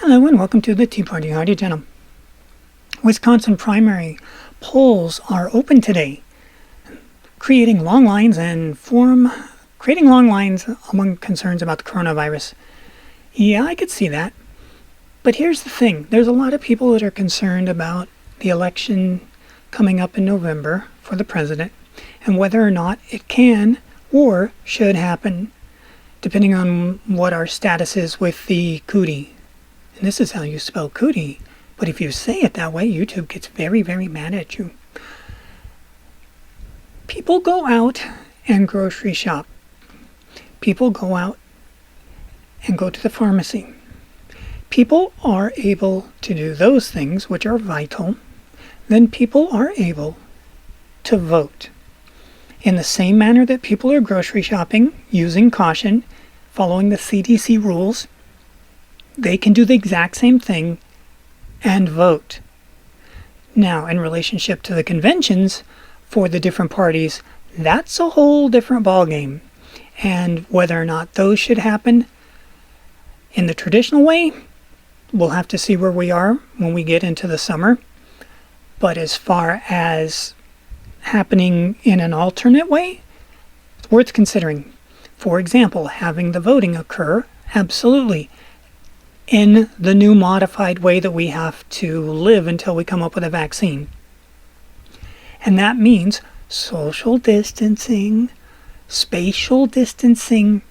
Hello and welcome to the Tea Party. Howdy, gentlemen. Wisconsin primary polls are open today, creating long lines among concerns about the coronavirus. Yeah, I could see that. But here's the thing. There's a lot of people that are concerned about the election coming up in November for the president and whether or not it can or should happen, depending on what our status is with the cootie. And this is how you spell cootie. But if you say it that way, YouTube gets very, very mad at you. People go out and grocery shop. People go out and go to the pharmacy. People are able to do those things which are vital. Then people are able to vote. In the same manner that people are grocery shopping, using caution, following the CDC rules, they can do the exact same thing and vote. Now, in relationship to the conventions for the different parties, that's a whole different ballgame. And whether or not those should happen in the traditional way, we'll have to see where we are when we get into the summer. But as far as happening in an alternate way, it's worth considering. For example, having the voting occur, absolutely, in the new modified way that we have to live until we come up with a vaccine. And that means social distancing, spatial distancing,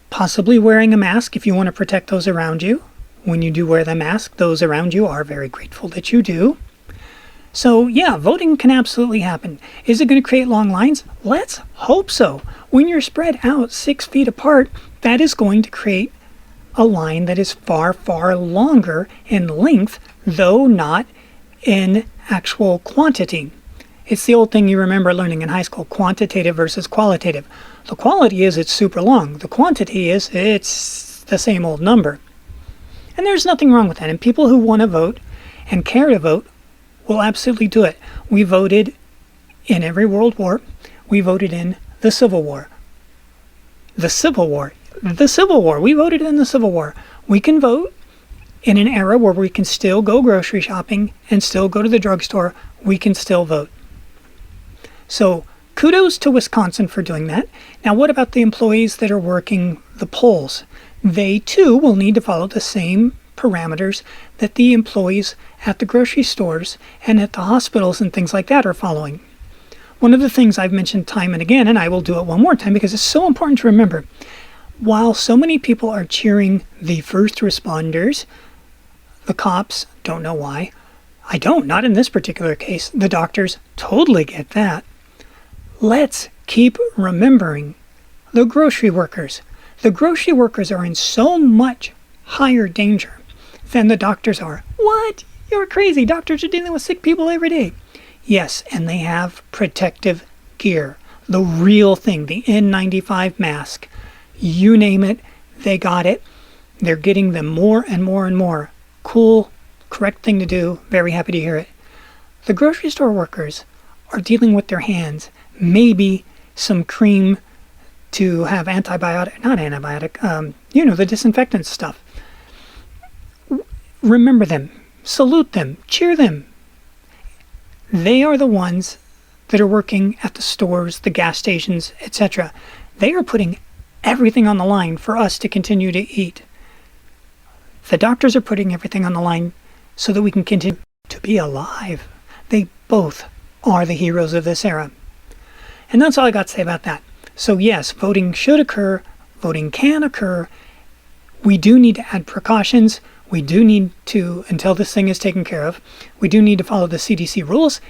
possibly wearing a mask if you want to protect those around you. When you do wear the mask, those around you are very grateful that you do. So yeah, voting can absolutely happen. Is it going to create long lines? Let's hope so. When you're spread out 6 feet apart, that is going to create a line that is far, far longer in length, though not in actual quantity. It's the old thing you remember learning in high school, quantitative versus qualitative. The quality is it's super long. The quantity is it's the same old number. And there's nothing wrong with that. And people who want to vote and care to vote will absolutely do it. We voted in every world war. We voted in the Civil War. The Civil War. We voted in the Civil War. We can vote in an era where we can still go grocery shopping and still go to the drugstore. We can still vote. So kudos to Wisconsin for doing that. Now, what about the employees that are working the polls? They too will need to follow the same parameters that the employees at the grocery stores and at the hospitals and things like that are following. One of the things I've mentioned time and again, and I will do it one more time because it's so important to remember, while so many people are cheering the first responders, the cops, don't know why. I don't, not in this particular case. The doctors totally get that. Let's keep remembering the grocery workers. The grocery workers are in so much higher danger than the doctors are. What? You're crazy. Doctors are dealing with sick people every day. Yes, and they have protective gear. The real thing, the N95 mask. You name it, they got it. They're getting them more and more and more. Cool, correct thing to do. Very happy to hear it. The grocery store workers are dealing with their hands. Maybe some cream to have the disinfectant stuff. Remember them, salute them, cheer them. They are the ones that are working at the stores, the gas stations, etc. They are putting everything on the line for us to continue to eat. The doctors are putting everything on the line so that we can continue to be alive. They both are the heroes of this era. And that's all I got to say about that. So yes, voting should occur. Voting can occur. We do need to add precautions. We do need to, until this thing is taken care of, we do need to follow the CDC rules.